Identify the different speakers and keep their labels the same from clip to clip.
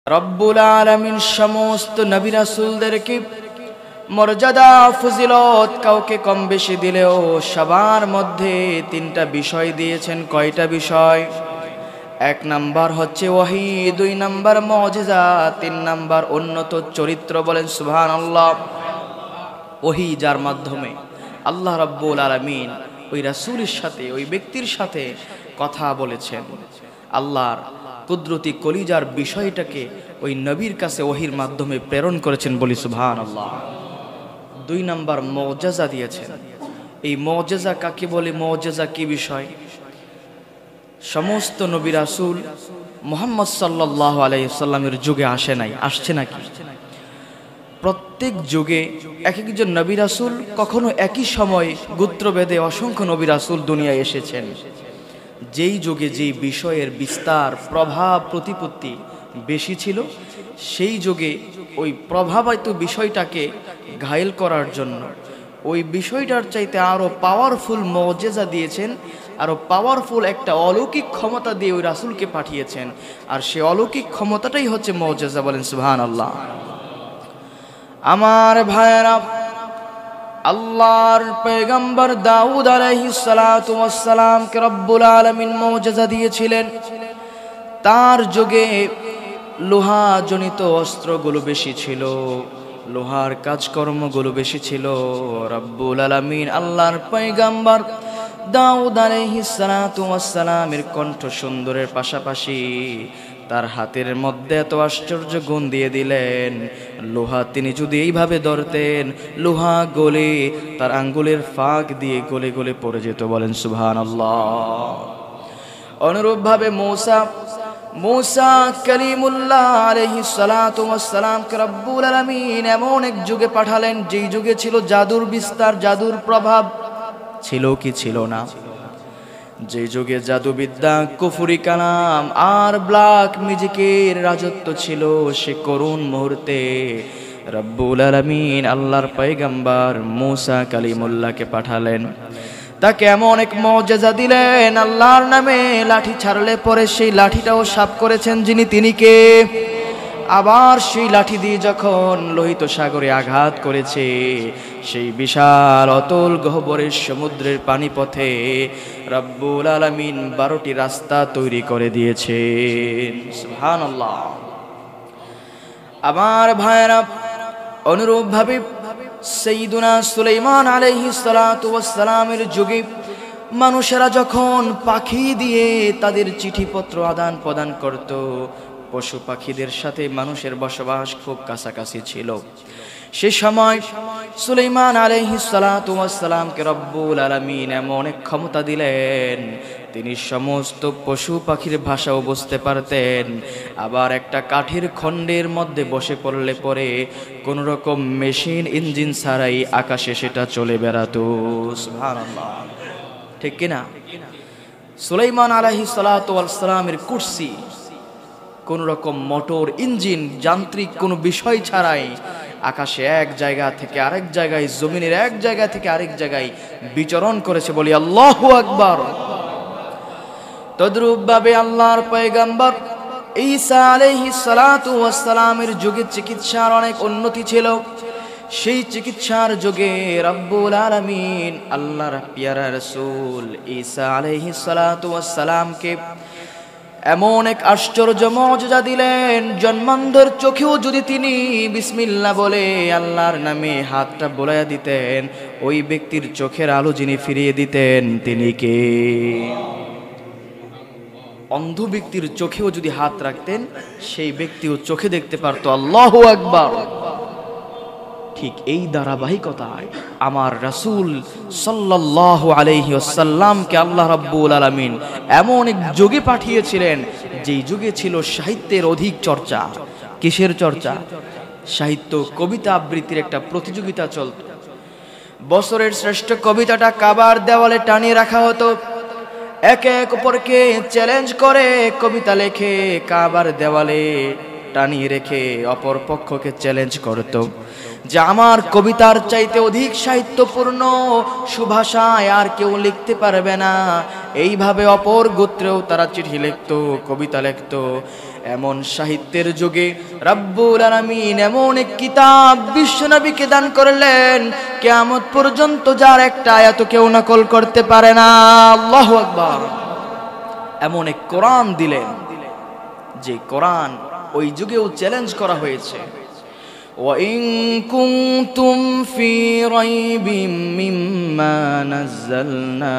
Speaker 1: রব্বুল আলামিন সমস্ত নবী রাসূলদেরকে মর্যাদা ফজিলত কাউকে কম বেশি দিলেও সবার মধ্যে তিনটা বিষয় দিয়েছেন। কয়টা বিষয়? এক নাম্বার হচ্ছে ওহী, দুই নাম্বার মুজিজা, তিন নাম্বার উন্নত চরিত্র। বলেন সুবহানাল্লাহ। ওহী যার মাধ্যমে আল্লাহ রাব্বুল আলামিন ওই রাসূলের সাথে, ওই ব্যক্তির সাথে কথা বলেছেন, আল্লাহর কুদরতি কলিজার বিষয়টাকে ওই নবীর কাছে ওহীর মাধ্যমে প্রেরণ করেছেন। বলি সুবহানাল্লাহ। দুই নাম্বার মুজিজা দিয়েছেন। এই মুজিজা কাকে বলে? মুজিজা কি বিষয়? সমস্ত নবী রাসূল মুহাম্মদ সাল্লাল্লাহু আলাইহি ওয়াসাল্লামের যুগে আসে নাই, আসছে নাকি? প্রত্যেক যুগে এক একজন নবী রাসূল, কখনো একই সময় গোত্রভেদে অসংখ্য নবী রাসূল দুনিয়ায় এসেছেন। যেই যুগে যেই বিষয়ের বিস্তার, প্রভাব, প্রতিপত্তি বেশি ছিল, সেই যুগে ওই প্রভাবিত বিষয়টাকে ঘায়েল করার জন্য ওই বিষয়টার চাইতে আরো পাওয়ারফুল মুজিজা দিয়েছেন, আরো পাওয়ারফুল একটা অলৌকিক ক্ষমতা দিয়ে ওই রাসূলকে পাঠিয়েছেন। আর সেই অলৌকিক ক্ষমতাটাই হচ্ছে মুজিজা। বলেন সুবহানাল্লাহ। আমার ভাইয়েরা, আল্লাহর পয়গম্বর দাউদ আলাইহিস সালাতু ওয়াস সালামকে রব্বুল আলামিন মুজিজা দিয়েছিলেন। তার যুগে লোহা জনিত অস্ত্রগুলো বেশি ছিল, লোহার কাজকর্মগুলো বেশি ছিল। রব্বুল আলামিন আল্লাহর পয়গম্বর দাউদ আলাইহিস সালাতু ওয়াস সালামের কণ্ঠ সুন্দরের পাশাপাশি তার হাতের মধ্যে এত আশ্চর্য গুণ দিয়ে দিলেন, লোহা তিনি যদি এইভাবে ধরতেন, লোহা গলে তার আঙ্গুলের ফাঁক দিয়ে গলে গলে পড়ে যেত। বলেন সুবহানাল্লাহ। অনুরূপভাবে মূসা কালিমুল্লাহ আলাইহিস সালাতু ওয়াস সালামকে রব্বুল আলামিন এমন এক যুগে পাঠালেন, যেই যুগে ছিল জাদুর বিস্তার, জাদুর প্রভাব ছিল কি ছিল না? যে যুগে জাদুবিদ্যা, কুফরি কালাম আর ব্ল্যাক ম্যাজিকের রাজত্ব ছিল, সে করুণ মুহূর্তে রব্বুল আলামিন আল্লাহর পয়গম্বর মূসা কালিমুল্লাহকে পাঠালেন। তাকে এমন এক মুজিজা দিলেন, আল্লাহর নামে লাঠি ছাড়লে পরে সেই লাঠিটাও সাফ করেছেন যিনি, তিনি কে? আবার সেই লাঠি দিয়ে যখন লোহিত সাগরে আঘাত করেছে, সেই বিশাল অতল গহ্বরের সমুদ্রের পানিপথে রব্বুল আলামিন 12টি রাস্তা তৈরি করে দিয়েছেন। সুবহানাল্লাহ। আমার ভাইয়েরা, অনুরূপভাবে সাইয়্যিদুনা সুলাইমান আলাইহিস সালাতু ওয়াস সালামের যুগে মানুষেরা যখন পাখি দিয়ে তাদের চিঠিপত্র আদান প্রদান করত, পশু পাখিদের সাথে মানুষের বসবাস খুব কাছাকাছি ছিল। সে সময় সুলাইমান আলাইহিস সালাতু ওয়াস সালামকে রব্বুল আলামিন এমন এক ক্ষমতা দিলেন, তিনি সমস্ত পশু পাখির ভাষাও বুঝতে পারতেন। আবার একটা কাঠের খণ্ডের মধ্যে বসে পড়লে পরে কোন রকম মেশিন ইঞ্জিন ছাড়াই আকাশে সেটা চলে বেড়াতো। সুবহানাল্লাহ, ঠিক কিনা? সুলাইমান আলাইহিস সালাতু ওয়াস সালামের কুরসি কোন রকম মোটর, ইঞ্জিন, যান্ত্রিক কোনো বিষয় ছাড়াই আকাশে এক জায়গা থেকে আরেক জায়গায়, জমিনের এক জায়গা থেকে আরেক জায়গায় বিচরণ করেছে। বলি আল্লাহু আকবার। তদ্রূপভাবে আল্লাহর পয়গম্বর ঈসা আলাইহিস সালাতু ওয়াস সালামের যুগে চিকিৎসার অনেক উন্নতি ছিল। সেই চিকিৎসার যুগে রব্বুল আলামিন আল্লাহর পিয়ারা রাসূল ঈসা আলাইহিস সালাতু ওয়াস সালামকে এমন এক আশ্চর্য মুজিজা দিলেন, জন্মান্ধর চোখেও যদি তিনি বিসমিল্লাহ বলে আল্লাহর নামে হাতটা বোলাইয়া দিতেন, ওই ব্যক্তির চোখের আলো যিনি ফিরিয়ে দিতেন, তিনি কে? অন্ধ ব্যক্তির চোখেও যদি হাত রাখতেন, সেই ব্যক্তিও চোখে দেখতে পারত। আল্লাহু আকবার। ঠিক এই ধারাবাহিকতায় আমার রাসূল সাল্লাল্লাহু আলাইহি ওয়াসাল্লামকে আল্লাহ রাব্বুল আলামিন এমন এক যুগে পাঠিয়েছিলেন, যেই যুগে ছিল সাহিত্যের অধিক চর্চা। কিসের চর্চা? সাহিত্য, কবিতা আবৃত্তির একটা প্রতিযোগিতা চলত। বছরের শ্রেষ্ঠ কবিতাটা কাবার দেওয়ালে টানিয়ে রাখা হতো। একে অপরকে চ্যালেঞ্জ করে কবিতা লেখে কাবার দেওয়ালে টানিয়ে রেখে অপর পক্ষকে চ্যালেঞ্জ করত যে আমার কবিতার চাইতে অধিক সাহিত্যপূর্ণ সুভাষায় আর কেউ লিখতে পারবে না। এইভাবে অপর গোত্রেও তারা চিঠি লিখত, কবিতা লিখত। এমন সাহিত্যের যুগে রব্বুল আলামিন এমন এক কিতাব বিশ্বনবীকে দান করলেন, কিয়ামত পর্যন্ত যার একটা আয়াত কেউ নকল করতে পারে না। আল্লাহু আকবার। এমন এক কোরআন দিলেন যে কোরআন ওই যুগেও চ্যালেঞ্জ করা হয়েছে। وَإِن كُنتُمْ فِي رَيْبٍ مِّمَّا نَزَّلْنَا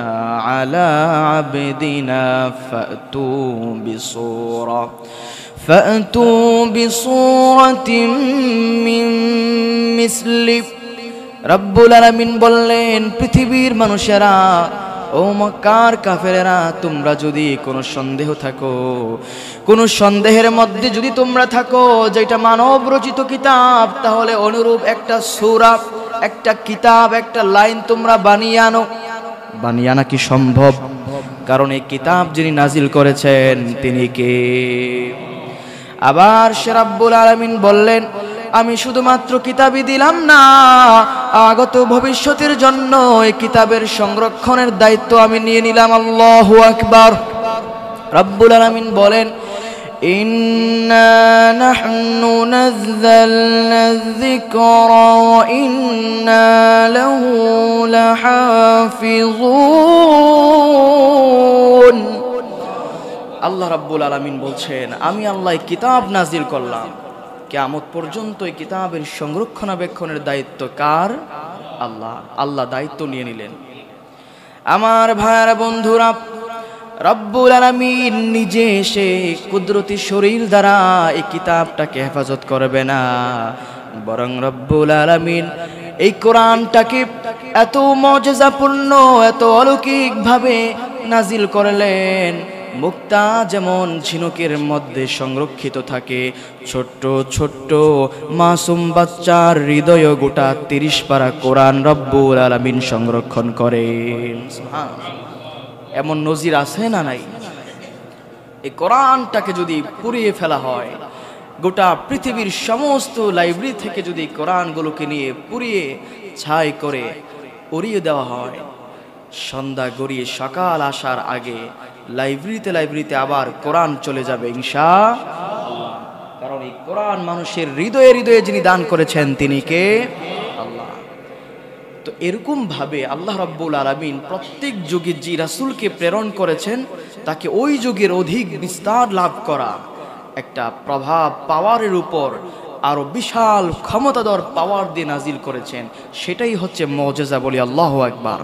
Speaker 1: عَلَى عَبْدِنَا فَأْتُوا بِصُورَةٍ مِّن مِّثْلِهِ। রব্বুল আলামিন বললেন, পৃথিবীর মানুষেরা, ও মক্কার কাফেরেরা, তোমরা যদি কোনো সন্দেহ থাকো, কোনো সন্দেহের মধ্যে যদি তোমরা থাকো যেটা মানব রচিত কিতাব, তাহলে অনুরূপ একটা সূরা, একটা কিতাব, একটা লাইন তোমরা বানিয়ে আনো। বানিয়ে আনা কি সম্ভব? কারণ এই কিতাব যিনি নাজিল করেছেন তিনি কে? আবার সে রব্বুল আলামিন বললেন, আমি শুধুমাত্র কিতাবই দিলাম না, আগত ভবিষ্যতের জন্য এই কিতাবের সংরক্ষণের দায়িত্ব আমি নিয়ে নিলাম। আল্লাহু আকবার। রব্বুল আলামিন বলেন, ইন্না নাহনু নাযালনা যিকরা ওয়া ইন্না লাহু লাহাফিজুন। আল্লাহ রাব্বুল আলামিন বলছেন, আমি আল্লাহ কিতাব নাজিল করলাম, কিয়ামত পর্যন্ত এই কিতাবের সংরক্ষণাবেক্ষণের দায়িত্ব কার? আল্লাহ। আল্লাহ দায়িত্ব নিয়ে নিলেন। আমার ভাইয়েরা, বন্ধুরা, রব্বুল আলামিন নিজে এসে কুদরতি শরীর দ্বারা এই কিতাবটাকে হেফাজত করবে না, বরং রব্বুল আলামিন এই কোরআনটাকে এত মুজিজাপূর্ণ, এত অলৌকিকভাবে নাজিল করলেন। মুক্তা যেমন ঝিনুকের মধ্যে সংরক্ষিত থাকে, ছোট্ট ছোট্ট মাসুম বাচ্চার হৃদয় গোটা 30 পারা কোরআন রব্বুল আলামিন সংরক্ষণ করেন। এমন নজির আছে না নাই? এই কোরআনটাকে যদি পুড়িয়ে ফেলা হয়, গোটা পৃথিবীর সমস্ত লাইব্রেরি থেকে যদি কোরআনগুলোকে নিয়ে পুড়িয়ে ছাই করে উড়িয়ে দেওয়া হয়, সন্ধ্যা গড়িয়ে সকাল আসার আগে লাইব্রেরিতে আবার কোরআন চলে যাবে ইনশাআল্লাহ। কারণ এই কোরআন মানুষের হৃদয়ে হৃদয়ে যিনি দান করেছেন তিনি কে? আল্লাহ। তো এরকম ভাবে আল্লাহ রাব্বুল আলামিন প্রত্যেক যুগে যে রাসূলকে প্রেরণ করেছেন তাকে ওই যুগের অধিক বিস্তার লাভ করা, একটা প্রভাব পাওয়ারের উপর আরো বিশাল ক্ষমতাধর পাওয়ার দিয়ে নাজিল করেছেন। সেটাই হচ্ছে মুজিজা। বলি আল্লাহু আকবার।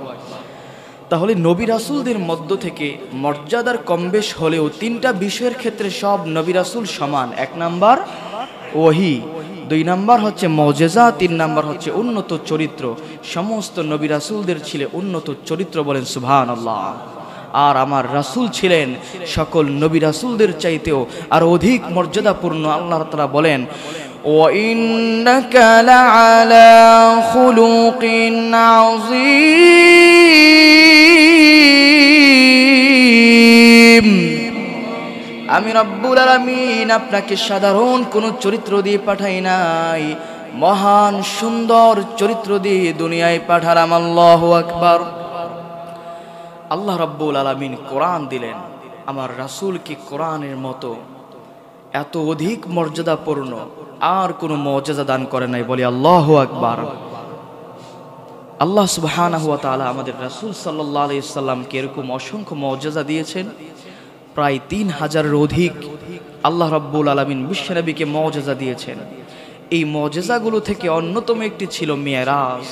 Speaker 1: তাহলে নবী রাসূলদের মধ্য থেকে মর্যাদার কমবেশ হলেও 3টা বিষয়ের ক্ষেত্রে সব নবী রাসূল সমান। 1 নাম্বার ওহী, 2 নাম্বার হচ্ছে মুজিজা, 3 নাম্বার হচ্ছে উন্নত চরিত্র। সমস্ত নবী রাসূলদের ছিল উন্নত চরিত্র, বলেন সুবহানাল্লাহ। আর আমার রাসূল ছিলেন সকল নবী রাসূলদের চাইতেও আর অধিক মর্যাদাপূর্ণ। আল্লাহ তাআলা বলেন, وَإِنَّكَ لَعَلَى خُلُقٍ عَظِيمٍ। আমি রব্বুল আলামিন আপনাকে সাধারণ কোনো চরিত্র দিয়ে পাঠাই নাই, মহান সুন্দর চরিত্র দিয়ে দুনিয়ায় পাঠালাম। আল্লাহু আকবার। আল্লাহ রাব্বুল আলামিন কোরআন দিলেন, আমার রাসূলকে কোরআনের মতো এত অধিক মর্যাদাপূর্ণ আর কোনো মুজিজা দান করে নাই। বলি আল্লাহু আকবার। আল্লাহ সুবহানাহু ওয়া তাআলা আমাদের রাসূল সাল্লাল্লাহু আলাইহি সাল্লামকে এরকম অসংখ্য মুজিজা দিয়েছেন, প্রায় 3000-এর অধিক আল্লাহ রাব্বুল আলামিন বিশ্বনবীকে মুজিজা দিয়েছেন। এই মুজিজাগুলো থেকে অন্যতম একটি ছিল মেরাজ।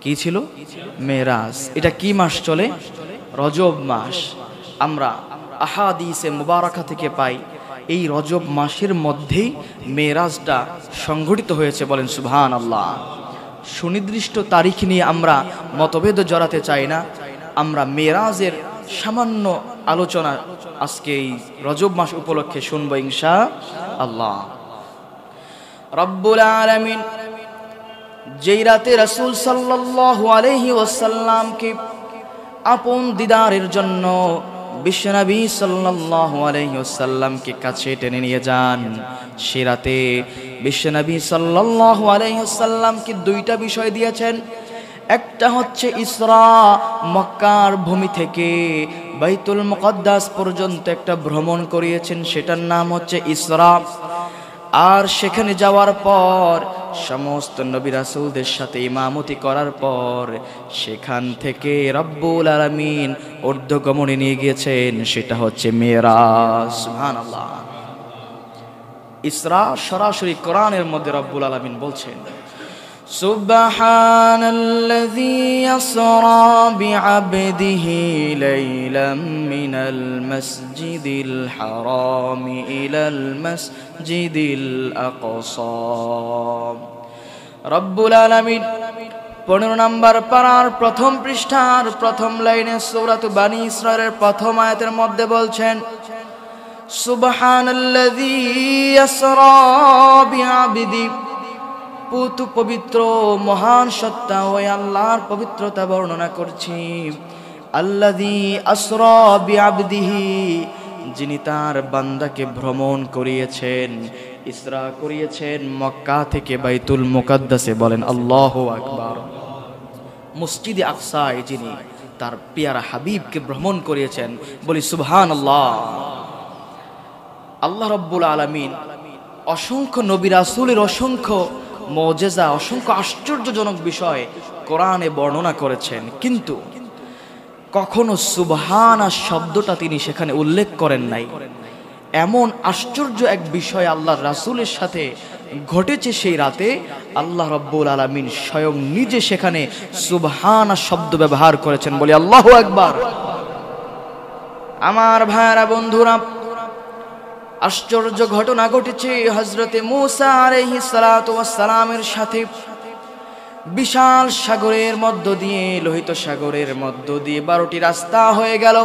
Speaker 1: কি ছিল? মেরাজ। এটা কি মাস চলে? রজব মাস। আমরা আহাদিসে মুবারাকা থেকে পাই এই রজব মাসের মধ্যেই মেরাজটা সংঘটিত হয়েছে। বলেন সুবহানাল্লাহ। সুনির্দিষ্ট তারিখ নিয়ে আমরা মতভেদ জড়াতে চাই না। আমরা মেরাজের সামান্য আলোচনা আজকে এই রজব মাস উপলক্ষে শুনবো ইনশাআল্লাহ। রব্বুল আলামিন যেই রাতে রাসূল সাল্লাল্লাহু আলাইহি ওয়াসাল্লামকে আপন দিদারের জন্য বিশ্বনবী সাল্লাল্লাহু আলাইহি ওয়াসাল্লামকে কাছে টেনে নিয়ে যান, সে রাতে বিশ্বনবী সাল্লাল্লাহু আলাইহি ওয়াসাল্লামকে 2টা বিষয় দিয়েছেন। একটা হচ্ছে ইসরা, মক্কার ভূমি থেকে বাইতুল মুকদ্দাস পর্যন্ত একটা ভ্রমণ করিয়েছেন, সেটার নাম হচ্ছে ইসরা। আর সেখানে যাওয়ার পর সমস্ত নবী রাসূলদের সাথে ইমামতি করার পর সেখান থেকে রব্বুল আলামিন ঊর্ধ্বগমনে নিয়ে গিয়েছেন, সেটা হচ্ছে মেরাজ। সুবহানাল্লাহ। ইসরা সরাসরি কোরআনের মধ্যে রব্বুল আলামিন বলছেন, সুবহানাল্লাযী ইয়াসরা বিআবদিহি লাইলাম মিনাল মাসজিদিল হারামি ইলাল মাসজিদিল আকসা। রব্বুল আলামিন 15 নম্বর পারার প্রথম পৃষ্ঠার প্রথম লাইনে সূরাত বানী ইসরাঈলের প্রথম আয়াতের মধ্যে বলছেন, সুবহানাল্লাযী ইয়াসরা বিআবদি, পবিত্র মহান সত্তা ওই আল্লাহর পবিত্রতা বর্ণনা করছি। আল্লাযী আসরা বিআবদিহি, যিনি তার বান্দাকে ভ্রমণ করিয়েছেন, ইসরা করিয়েছেন মক্কা থেকে বাইতুল মুকদ্দাসে। বলেন আল্লাহু আকবার। মসজিদে আকসায় যিনি তার পেয়ারা হাবিবকে ভ্রমণ করিয়েছেন, বলি সুবহানাল্লাহ। আল্লাহ রাব্বুল আলামিন অসংখ্য নবী রাসূলের অসংখ্য মুজিজা, অসংখ্য আশ্চর্যজনক বিষয় কোরআনে বর্ণনা করেছেন, কিন্তু কখনো সুবহানা শব্দটা তিনি সেখানে উল্লেখ করেন নাই। এমন আশ্চর্য এক বিষয় আল্লাহর রাসূলের সাথে ঘটেছে সেই রাতে, আল্লাহ রাব্বুল আলামিন স্বয়ং নিজে সেখানে সুবহানা শব্দ ব্যবহার করেছেন। বলি আল্লাহু আকবার। আমার ভাইরা বন্ধুরা, আশ্চর্য ঘটনা ঘটেছে হযরতে মূসা আলাইহিস সালাতু ওয়াস সালামের সাথে। বিশাল সাগরের মধ্য দিয়ে, লোহিত সাগরের মধ্য দিয়ে 12টি রাস্তা হয়ে গেল।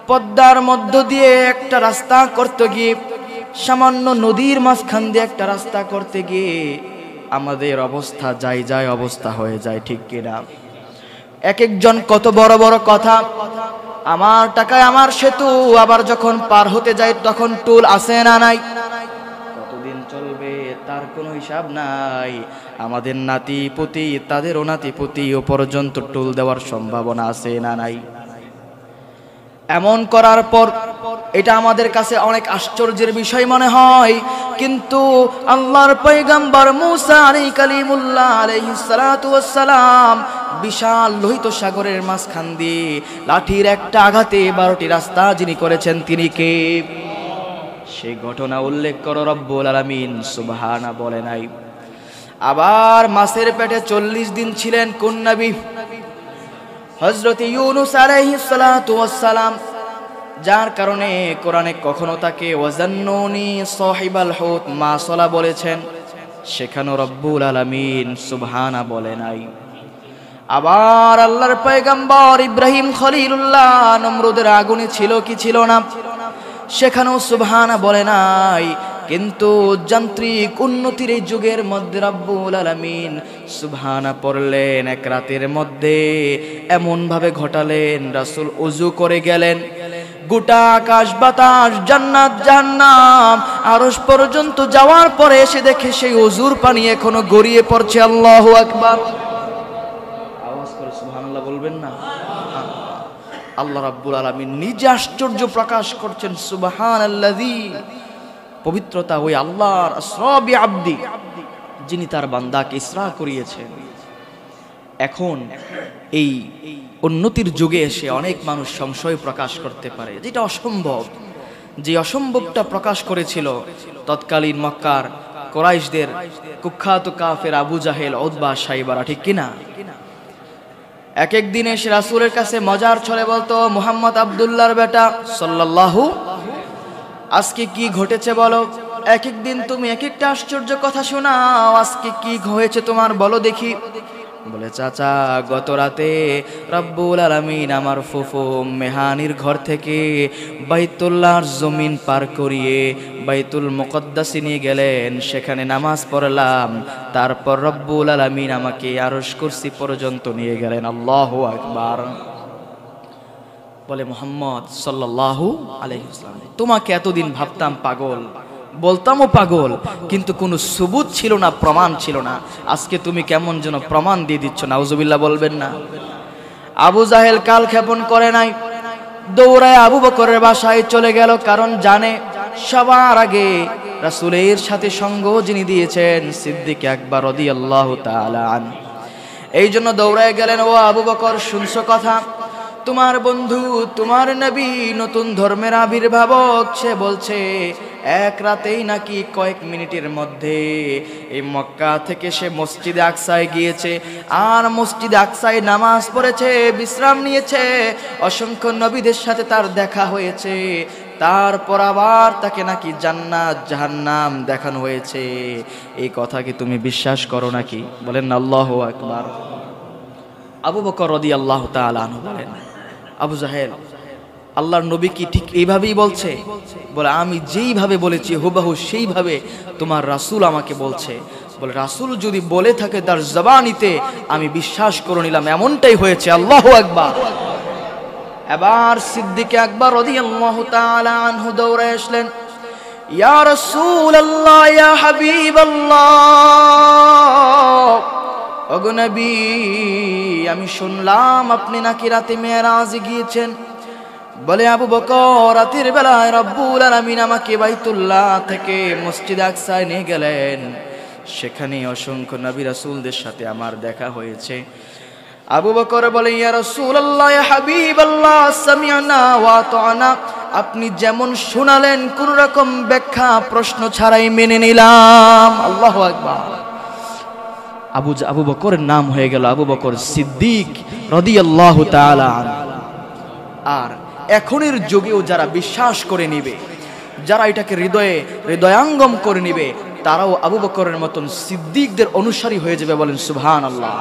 Speaker 1: পদ্মার মধ্য দিয়ে একটা রাস্তা করতে গিয়ে, সামান্য নদীর মাঝখান দিয়ে একটা রাস্তা করতে গিয়ে আমাদের অবস্থা যায় অবস্থা হয়ে যায়, ঠিক কিনা? এক একজন কত বড় বড় কথা, আমার টাকায় আমার সেতু, আবার যখন পার হতে যায় তখন টুল আসে না নাই, কতদিন চলবে তার কোনো হিসাব নাই। আমাদের নাতি পুতি, তাদেরও নাতি পুতি ও পর্যন্ত টুল দেওয়ার সম্ভাবনা আছে না নাই। এমন করার পর এটা আমাদের কাছে অনেক আশ্চর্যের বিষয় মনে হয়, কিন্তু আল্লাহর পয়গম্বর মূসা কালিমুল্লাহ আলাইহিস সালাতু ওয়াস সালাম বিশাল লোহিত সাগরের মাঝখান দিয়ে লাঠির একটা আঘাতে 12টি রাস্তা যিনি করেছেন তিনি কে? সেই ঘটনা উল্লেখ করো রব্বুল আলামিন সুবহানা বলে নাই। আবার মাছের পেটে 40 দিন ছিলেন কোন নবী? হযরত ইউনূস আলাইহিস সালাতু ওয়াস সালাম, যার কারণে কোরআনে কখনো তাকে ওয়াজান্নুনি সাহিবাল হুত মাসলা বলেছেন, সেখানেও রব্বুল আলামিন সুবহানা বলে নাই। আবার আল্লাহর পয়গম্বর ইব্রাহিম খলিলুল্লাহ নমরুদের আগুনে ছিল কি ছিল না, সেখানেও সুবহানা বলে নাই। কিন্তু যান্ত্রিক উন্নতির এই যুগের মধ্যে রব্বুল আলামিন সুবহানা পড়লেন এক রাতের মধ্যে, এমন ভাবে ঘটালেন রাসূল ওযু করে গেলেন, গোটা আকাশ বাতাস জান্নাত জাহান্নাম আরশ পর্যন্ত যাওয়ার পরে এসে দেখে সেই ওযুর পানি এখনো গড়িয়ে পড়ছে। আল্লাহু আকবার। আওয়াজ করে সুবহানাল্লাহ বলবেন না? আল্লাহ রাব্বুল আলামিন নিজে আশ্চর্য প্রকাশ করছেন, সুবহানাল্লাযী, পবিত্রতা ওই আল্লাহর, আসরা বিআবদি, যিনি তার বান্দাকে ইসরা করিয়েছেন। এখন এই উন্নতির যুগে এসে অনেক মানুষ সংশয় প্রকাশ করতে পারে, যেটা অসম্ভব। যে অসম্ভবটা প্রকাশ করেছিল তৎকালীন মক্কার কুরাইশদের কুখ্যাত কাফের আবু জাহেল, উতবা, শাইবারা, ঠিক কিনা? এক এক দিন এসে রাসূলের কাছে মজার ছলে বলতো, মুহাম্মদ আব্দুল্লাহর বেটা সাল্লাল্লাহু, আজকে কি ঘটেছে বলো? এক এক দিন তুমি এক একটা আশ্চর্য কথা শোনাও, আজকে কি হয়েছে তোমার বলো দেখি। বলে, চাচা, গত রাতে রব্বুল আলামিন আমার ফুফু মেহানির ঘর থেকে বাইতুল্লাহর জমিন পার করিয়ে বাইতুল মুকদ্দাসে নিয়ে গেলেন, সেখানে নামাজ পড়লাম, তারপর রব্বুল আলামিন আমাকে আরশ কুরসি পর্যন্ত নিয়ে গেলেন। আল্লাহু আকবার। বলে, মুহাম্মদ সাল্লাল্লাহু আলাইহি ওয়াসাল্লাম, তোমাকে এতদিন ভাবতাম পাগল, বলতামও পাগল, কিন্তু কোনো সুবুত ছিল না, প্রমাণ ছিল না। আজকে তুমি কেমন যেন প্রমাণ দিয়ে দিচ্ছ, নাউজুবিল্লাহ বলবেন না? আবু জাহেল কাল ক্ষেপণ করে নাই, দৌড়ায় আবু বকরের বাসায় চলে গেল, কারণ জানে সবার আগে রাসূলের সাথে সঙ্গ যিনি দিয়েছেন সিদ্দিক আকবর রাদিয়াল্লাহু তাআলা আনহু। এই জন্য দৌড়ায় গেলেন, ও আবু বকর, শুনছো কথা? তোমার বন্ধু, তোমার নবী নতুন ধর্মের আবির্ভাব সে বলছে এক রাতেই নাকি কয়েক মিনিটের মধ্যে এই মক্কা থেকে সে মসজিদে আকসায় গিয়েছে, আর মসজিদে আকসায় নামাজ পড়েছে, বিশ্রাম নিয়েছে, অসংখ্য নবীদের সাথে তার দেখা হয়েছে, তারপর আবার তাকে নাকি জান্নাত জাহান্নাম দেখানো হয়েছে। এই কথা কি তুমি বিশ্বাস করো নাকি? বলেন আল্লাহু আকবার। আবু বকর রাদিয়াল্লাহু তাআলা আনহু বলেন, আবু জাহেল, আল্লাহর নবী কি ঠিক এইভাবেই বলছে? বলে, আমি যেইভাবে বলেছি হুবহু সেইভাবে তোমার রাসূল আমাকে বলছে। বলে, রাসূল যদি বলে থাকে তার জবানিতে আমি বিশ্বাস করে নিলাম, এমনটাই হয়েছে। আল্লাহু আকবার। এবার সিদ্দিক আকবর রাদিয়াল্লাহু তাআলা আনহু দৌড়ে আসলেন, ইয়া রাসূলুল্লাহ, ইয়া হাবিবাল্লাহ, ওগো নবী, আমি শুনলাম আপনি নাকি রাতে মেরাজে গিয়েছেন। বলে, আবু বকর, রাতের বেলায় রব্বুল আলামিন আমাকে বাইতুল্লাহ থেকে মসজিদে আকসায় নিয়ে গেলেন, সেখানে অসংখ্য নবী রাসূলদের সাথে আমার দেখা হয়েছে। আবু বকর বলে, ইয়া রাসূলুল্লাহ, ইয়া হাবিবাল্লাহ, সামি'না ওয়া আতা'না, আপনি যেমন শোনালেন কোন রকম ব্যাখ্যা প্রশ্ন ছাড়াই মেনে নিলাম। আল্লাহু আকবার। আবু বকরের নাম হয়ে গেল আবু বকর সিদ্দিক রাদিয়াল্লাহু তাআলা আনহু। আর এখনের যুগেও যারা বিশ্বাস করে নিবে, যারা এটাকে হৃদয়াঙ্গম করে নিবে, তারাও আবু বকরের মতন সিদ্দিকদের অনুসারী হয়ে যাবে। বলেন সুবহানাল্লাহ।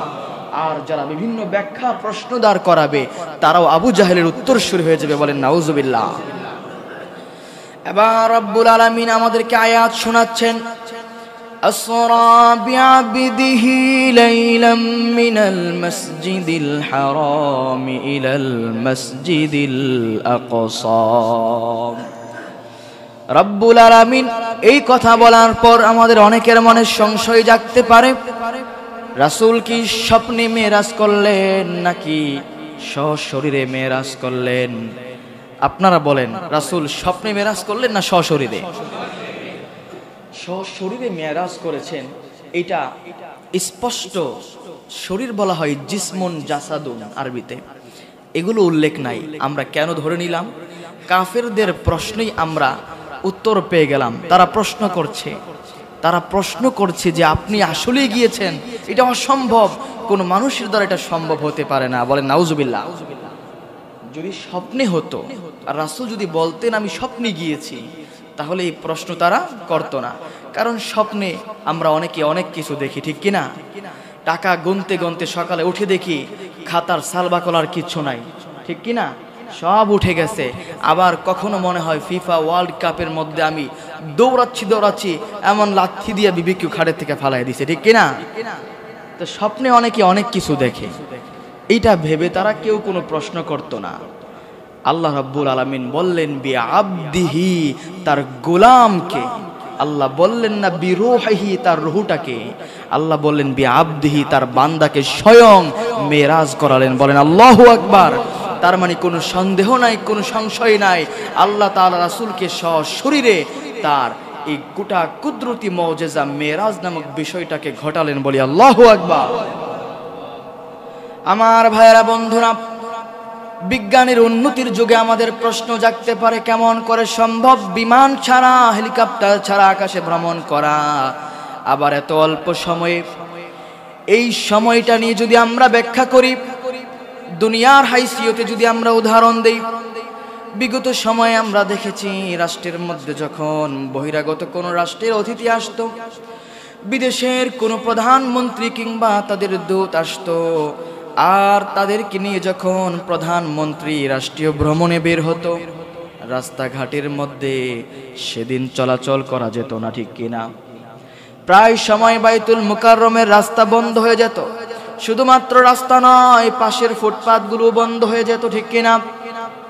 Speaker 1: আর যারা বিভিন্ন ব্যাখ্যা প্রশ্ন দাঁড় করাবে, তারাও আবু জাহেলের উত্তরসূরি হয়ে যাবে। বলেন নাউজুবিল্লাহ। এবার রব্বুল আলামিন আমাদেরকে আয়াত শোনাচ্ছেন, আসরা বিআবদিহি লাইলাম মিনাল মাসজিদিল হারাম ইলাল মাসজিদিল আকসা। রব্বুল আলামিন এই কথা বলার পর আমাদের অনেকের মনে সংশয় জাগতে পারে, রাসূল কি স্বপ্নে মেরাজ করলেন নাকি সশরীরে মেরাজ করলেন? আপনারা বলেন, রাসূল স্বপ্নে মেরাজ করলেন না সশরীরে? সশরীরে মেরাজ করেছেন, এটা স্পষ্ট। শরীর বলা হয় জিসমুন জাসাদুন আরবিতে, এগুলো উল্লেখ নাই। আমরা কেন ধরে নিলাম? কাফেরদের প্রশ্নেই আমরা উত্তর পেয়ে গেলাম। তারা প্রশ্ন করছে যে আপনি আসলেই গিয়েছেন, এটা অসম্ভব, কোন মানুষের দ্বারা এটা সম্ভব হতে পারে না। বলেন নাউজুবিল্লাহ। যদি স্বপ্নে হতো আর রাসূল যদি বলতেন আমি স্বপ্নে গিয়েছি, তাহলে এই প্রশ্ন তারা করতো না। কারণ স্বপ্নে আমরা অনেকে অনেক কিছু দেখি, ঠিক কিনা? টাকা গুনতে গুনতে সকালে উঠে দেখি খাতার সালবাকলার কিচ্ছু নাই, ঠিক কিনা? সব উঠে গেছে। আবার কখনো মনে হয় ফিফা ওয়ার্ল্ড কাপের মধ্যে আমি দৌড়াচ্ছি, এমন লাথি দিয়ে বিবিকিউ খাড়ের থেকে ফালাই দিছে, ঠিক কিনা? তো স্বপ্নে অনেকে অনেক কিছু দেখে, এইটা ভেবে তারা কেউ কোনো প্রশ্ন করতো না। আল্লাহ রাব্বুল আলামিন বললেন বিআবদিহি, তার গোলামকে। আল্লাহ বললেন না বিরূহিহি, তার রূহটাকে। আল্লাহ বললেন বিআবদিহি, তার বান্দাকে স্বয়ং মেরাজ করালেন। বলেন আল্লাহু আকবার। তার মানে কোনো সন্দেহ নাই, কোনো সংশয় নাই, আল্লাহ তাআলা রাসূলকে সশরীরে তার এই গোটা কুদরতি মুজিজা মেরাজ নামক বিষয়টাকে ঘটালেন। বলি আল্লাহু আকবার। আমার ভাইয়েরা, বন্ধুরা, বিজ্ঞানের উন্নতির যুগে আমাদের প্রশ্ন জাগতে পারে, কেমন করে সম্ভব বিমান ছাড়া, হেলিকপ্টার ছাড়া আকাশে ভ্রমণ করা, আবার এত অল্প সময়ে? এই সময়টা নিয়ে যদি আমরা ব্যাখ্যা করি, দুনিয়ার হাইসিয়তে যদি আমরা উদাহরণ দেই, বিগত সময়ে আমরা দেখেছি রাষ্ট্রের মধ্যে যখন বহিরাগত কোন রাষ্ট্রের অতিথি আসতো, বিদেশের কোনো প্রধানমন্ত্রী কিংবা তাদের দূত আসতো, আর তাদেরকে নিয়ে যখন প্রধানমন্ত্রী রাষ্ট্রীয় ভ্রমণে বের হতো, রাস্তাঘাটের মধ্যে সেদিন চলাচল করা যেত না, ঠিক কিনা? প্রায় সময় বাইতুল মুকাররমের রাস্তা বন্ধ হয়ে যেত। শুধুমাত্র রাস্তা নয়, পাশের ফুটপাতগুলো বন্ধ হয়ে যেত, ঠিক কিনা?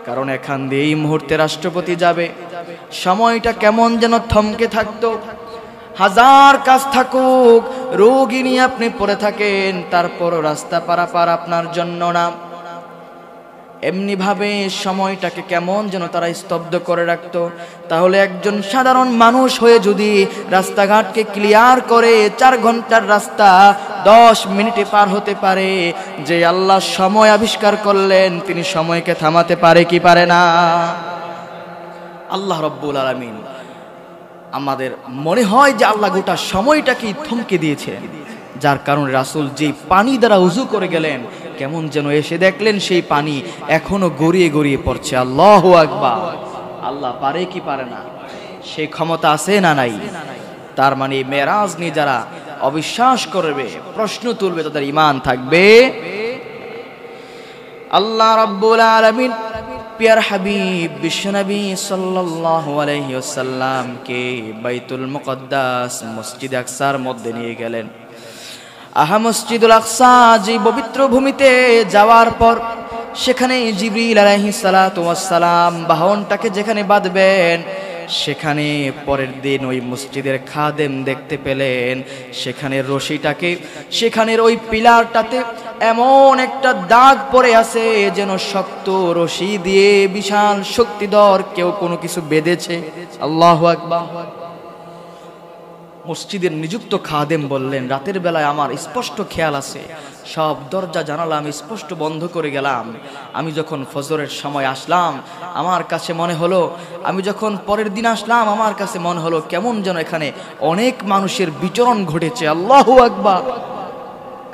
Speaker 1: কারণ এখান দিয়ে এই মুহূর্তে রাষ্ট্রপতি যাবে, সময়টা কেমন যেন থমকে থাকতো। হাজার কাজ থাকুক, রোগী নিয়ে আপনি পড়ে থাকেন, তারপরও রাস্তা পারাপার আপনার জন্য না। এমনি ভাবে সময়টাকে কেমন যেন তারা স্তব্ধ করে রাখতো। তাহলে একজন সাধারণ মানুষ হয়ে যদি রাস্তাঘাটকে ক্লিয়ার করে 4 ঘন্টার রাস্তা 10 মিনিটে পার হতে পারে, যে আল্লাহ সময় আবিষ্কার করলেন তিনি সময়কে থামাতে পারে কি পারে না? আল্লাহ রব্বুল আলামিন, আমাদের মনে হয় যে আল্লাহ গোটা সময়টাকেই থমকে দিয়েছেন, যার কারণে রাসূল যেই পানি দ্বারা উযু করে গেলেন, কেমন যেন এসে দেখলেন সেই পানি এখনো গড়িয়ে গড়িয়ে পড়ছে। আল্লাহু আকবার। আল্লাহ পারে কি পারে না? সেই ক্ষমতা আছে না নাই? তার মানে মেরাজ নিয়ে যারা অবিশ্বাস করবে, প্রশ্ন তুলবে, তাদের ঈমান থাকবে। আল্লাহ রাব্বুল আলামিন প্যার হাবিব বিশ্বনবী সাল্লাল্লাহু আলাইহি ওয়াসাল্লামকে বাইতুল মুকদ্দাস মসজিদ আকসার মধ্যে নিয়ে গেলেন। মসজিদুল আকসা যে পবিত্র ভূমিতে যাওয়ার পর সেখানে জিবরিল আলাইহিস সালাতু ওয়াস সালাম বাহনটাকে যেখানে বাঁধবেন, সেখানে পরের দিন ওই মসজিদের খাদেম দেখতে পেলেন সেখানে রশিটাকে, সেখানের ওই পিলারটাতে এমন একটা দাগ পড়ে আছে যেন শক্ত রশি দিয়ে বিশাল শক্তিধর কেউ কোনো কিছু বেঁধেছে। আল্লাহু আকবার। মসজিদের নিযুক্ত খাদেম বললেন, রাতের বেলায় আমার স্পষ্ট খেয়াল আছে, সব দরজা জানালা আমি স্পষ্ট বন্ধ করে গেলাম। আমি যখন ফজরের সময় আসলাম, আমার কাছে মনে হলো, আমি যখন পরের দিন আসলাম, আমার কাছে মনে হলো কেমন যেন এখানে অনেক মানুষের বিচরণ ঘটেছে। আল্লাহু আকবার।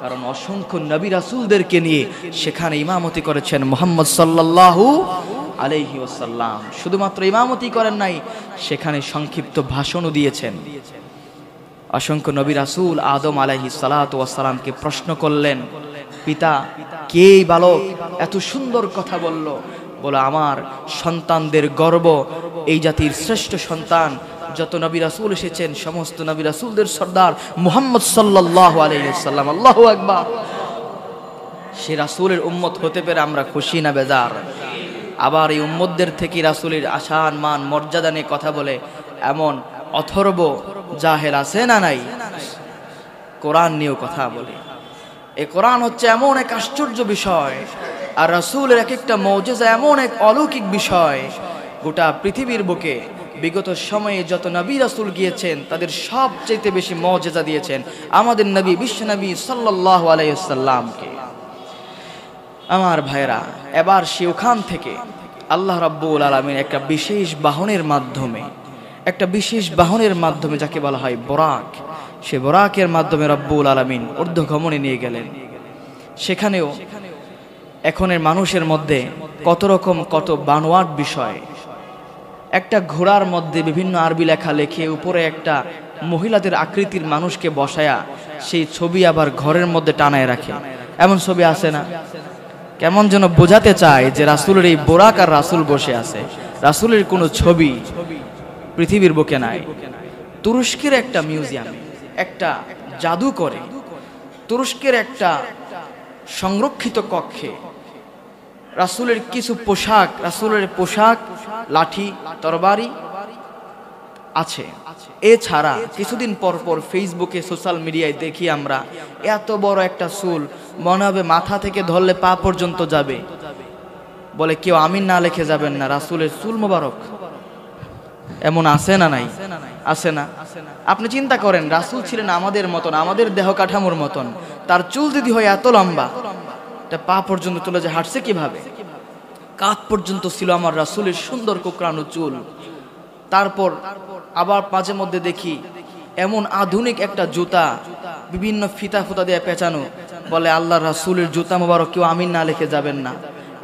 Speaker 1: কারণ অসংখ্য নবী রাসূলদেরকে নিয়ে সেখানে ইমামতি করেছেন মুহাম্মদ সাল্লাল্লাহু আলাইহি ওয়াসাল্লাম। শুধুমাত্র ইমামতি করেন নাই, সেখানে সংক্ষিপ্ত ভাষণও দিয়েছেন। অসংখ্য নবী রাসূল আদম আলাইহিস সালাতু ওয়াস সালামকে প্রশ্ন করলেন, পিতা কে বালক এত সুন্দর কথা বলল? বলে, আমার সন্তানদের গর্ব, এই জাতির শ্রেষ্ঠ সন্তান, যত নবী রাসূল এসেছেন সমস্ত নবী রাসূলদের সর্দার মুহাম্মদ সাল্লাল্লাহু আলাইহি ওয়াসাল্লাম। আল্লাহু আকবার। সে রাসূলের উম্মত হতে পেরে আমরা খুশি না বেজার? আবার এই উম্মতদের থেকে রাসূলের আশান মান মর্যাদা নিয়ে কথা বলে এমন অথর্ব জাহেল আছে না নাই? কোরআন নিয়েও কথা বলে। এই কোরআন হচ্ছে এমন এক আশ্চর্য বিষয়, আর রাসূলের এক একটা মুজিজা এমন এক অলৌকিক বিষয়। গোটা পৃথিবীর বুকে বিগত সময়ে যত নবী রাসূল গিয়েছেন তাদের সবচেয়ে বেশি মুজিজা দিয়েছেন আমাদের নবী বিশ্বনবী সাল্লাল্লাহু আলাইহি ওয়াসাল্লামকে। আমার ভাইরা, এবার সে ওখান থেকে আল্লাহ রাব্বুল আলামিন একটা বিশেষ বাহনের মাধ্যমে যাকে বলা হয় বরাক, সে বরাকের মাধ্যমে রাব্বুল আলামিন ঊর্ধ্বগমনে নিয়ে গেলেন। সেখানেও এখনের মানুষের মধ্যে কত বানোয়াট বিষয়। একটা ঘোড়ার মধ্যে বিভিন্ন আরবি লেখা লিখে উপরে একটা মহিলাদের আকৃতির মানুষকে বসায়া সেই ছবি আবার ঘরের মধ্যে টানায় রাখে, এমন ছবি আছে না? কেমন যেন বোঝাতে চায় যে রাসূলের এই বোরাক আর রাসূল বসে আছে। রাসূলের কোনো ছবি পৃথিবীর বুকে নাই। তুরস্কের একটা মিউজিয়ামে, একটা জাদুঘরে, তুরস্কের একটা সংরক্ষিত কক্ষে রাসূলের কিছু পোশাক, রাসূলের পোশাক, লাঠি, তরবারি আছে। এছাড়া কিছুদিন পর পর ফেসবুকে, সোশ্যাল মিডিয়ায় দেখি আমরা এত বড় একটা চুল, মনে হবে মাথা থেকে ধরলে পা পর্যন্ত যাবে। বলে কেউ আমিন না লিখে যাবেন না, রাসূলের চুল মোবারক। এমন আছে না নাই? আছে না? আপনি চিন্তা করেন, রাসূল ছিলেন আমাদের মতন, আমাদের দেহ কাঠামোর মতন, তার চুল যদি হয় এত লম্বা, তা পা পর্যন্ত চলে যায়, হাঁটছে কিভাবে? কাঁধ পর্যন্ত ছিল আমার রাসূলের সুন্দর কোকড়ানো চুল। তারপর আবার মাঝে মধ্যে দেখি এমন আধুনিক একটা জুতা, বিভিন্ন ফিতা ফুতা দিয়ে পেঁচানো, বলে আল্লাহ রাসূলের জুতা মোবারক কেউ আমিন না লিখে যাবেন না।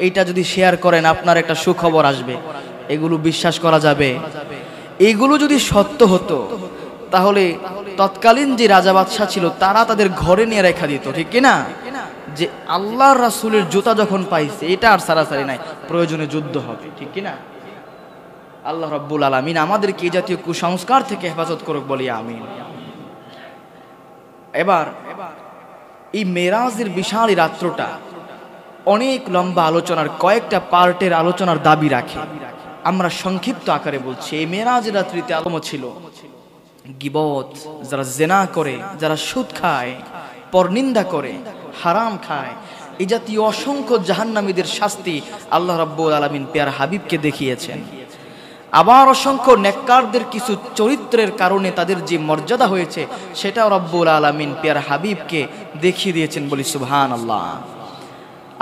Speaker 1: এইটা যদি শেয়ার করেন আপনার একটা সুখবর আসবে। এগুলো বিশ্বাস করা যাবে? এগুলো যদি সত্য হতো তাহলে তৎকালীন যে রাজা বাদশাহ ছিল তারা তাদের ঘরে নিয়ে রেখা দিত, ঠিক কিনা? যে আল্লাহর রাসূলের জুতা যখন পাইছে, এটা আর সারাসারি নাই, প্রয়োজনে যুদ্ধ হবে, ঠিক কিনা? আল্লাহ রাব্বুল আলামিন আমাদেরকে এই জাতীয় কুসংস্কার থেকে হেফাজত করুক, বলি আমিন। এবার এই মেরাজের বিশাল রাত্রটা অনেক লম্বা আলোচনার, কয়েকটা পার্টের আলোচনার দাবি রাখে। আমরা সংক্ষিপ্ত আকারে বলছি, এই মেরাজের রাত্রিতে আলম ছিল গীবত, যারা জেনা করে, যারা সুদ খায়, পরনিন্দা করে, হারাম খায়, এই জাতীয় অসংখ্য জাহান্নামীদের শাস্তি আল্লাহ রাব্বুল আলামিন পেয়ারা হাবিবকে দেখিয়েছেন। আবার অসংখ্য নেককারদের কিছু চরিত্রের কারণে তাদের যে মর্যাদা হয়েছে সেটাও রাব্বুল আলামিন পেয়ারা হাবিবকে দেখিয়ে দিয়েছেন, বলি সুবহানাল্লাহ।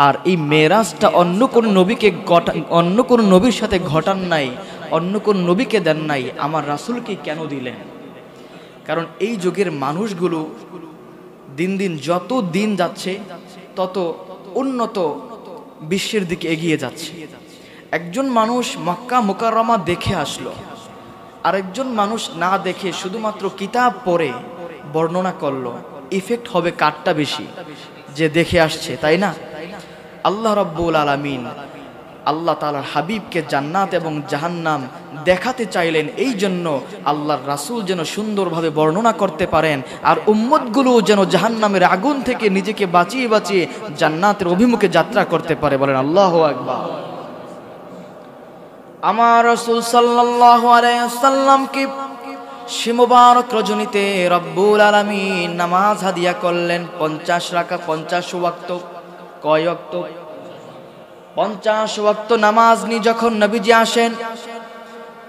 Speaker 1: আর এই মেরাজটা অন্য কোন নবীর সাথে ঘটান নাই, অন্য কোন নবীকে দেন নাই, আমার রাসূলকে কেন দিলেন? কারণ এই যুগের মানুষগুলো দিন দিন যত দিন যাচ্ছে তত উন্নত বিশ্বের দিকে এগিয়ে যাচ্ছে। একজন মানুষ মক্কা মুকাররমা দেখে আসলো, আরেকজন মানুষ না দেখে শুধুমাত্র কিতাব পড়ে বর্ণনা করলো, ইফেক্ট হবে কারটা বেশি? যে দেখে আসছে, তাই না? আল্লাহ রাব্বুল আলামিন আল্লাহ তাআলার হাবিবকে জান্নাত এবং জাহান্নাম দেখাতে চাইলেন, এই জন্য আল্লাহর রাসূল যেন সুন্দরভাবে বর্ণনা করতে পারেন, আর উম্মতগুলো যেন জাহান্নামের আগুন থেকে নিজেকে বাঁচিয়ে বাঁচিয়ে জান্নাতের অভিমুখে যাত্রা করতে পারে। বলেন আল্লাহু আকবার। আমার রাসূল সাল্লাল্লাহু আলাইহি ওয়াসাল্লামকে সে মুবারক রজনীতে রব্বুল আলামিন নামাজ হাদিয়া করলেন 50 রাকাত, 50 ওয়াক্ত। কয় ওয়াক্ত? 50 ওয়াক্ত নামাজ নিয়ে যখন নবীজি আসেন,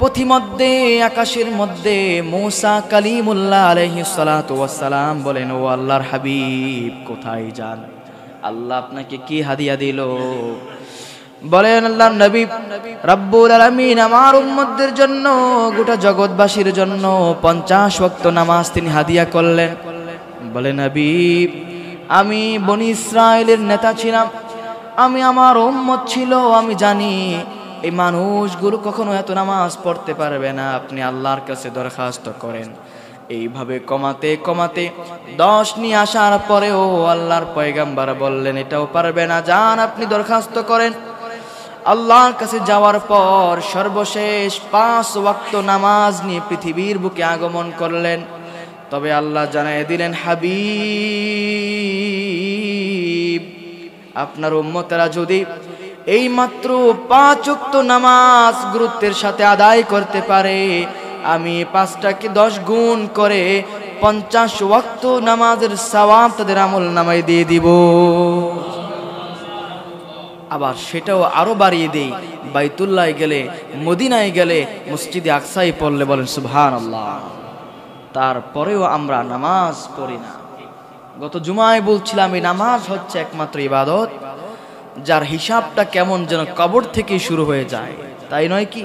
Speaker 1: পথিমধ্যে আকাশের মধ্যে মূসা কালিমুল্লাহ আলাইহিস সালাতু ওয়াস সালাম বলেন, ও আল্লাহর হাবিব কোথায় যান? আল্লাহ আপনাকে কি হাদিয়া দিল? বলেন আল্লাহর নবী রব্বুল আলামিন আমার উম্মতদের জন্য, গোটা জগৎবাসীর জন্য 50 ওয়াক্ত নামাজ তিনি হাদিয়া করলেন। বলে নবী, আমি বনি ইসরাইলের নেতা ছিলাম, আমি আমার উম্মত ছিল, আমি জানি এই মানুষগুলো কখনো এত নামাজ পড়তে পারবে না, আপনি আল্লাহর কাছে দরখাস্ত করেন। এইভাবে কমাতে কমাতে 10 নিয়ে আসার পরেও আল্লাহর পয়গাম্বার বললেন এটাও পারবে না, যান আপনি দরখাস্ত করেন। আল্লাহর কাছে যাওয়ার পর সর্বশেষ 5 ওয়াক্ত নামাজ নিয়ে পৃথিবীর বুকে আগমন করলেন। তবে আল্লাহ জানায় দিলেন, হাবিব আপনার উম্মতেরা যদি এই মাত্র 5 ওয়াক্ত নামাজ গুরুত্বের সাথে আদায় করতে পারে, আমি 5টাকে 10 গুণ করে 50 ওয়াক্ত নামাজের সওয়াব তাদের আমল নামায় দিয়ে দিব। আবার সেটাও আরো বাড়িয়ে দেই, বাইতুল্লাহ গেলে, মদিনায় গেলে, মসজিদে আকসায় পড়লে, বলেন সুবহানাল্লাহ। তারপরেও আমরা নামাজ পড়ি না। গত জুমায় বলছিলাম এই নামাজ হচ্ছে একমাত্র ইবাদত যার হিসাবটা কেমন যেন কবর থেকে শুরু হয়ে যায়, তাই নয় কি?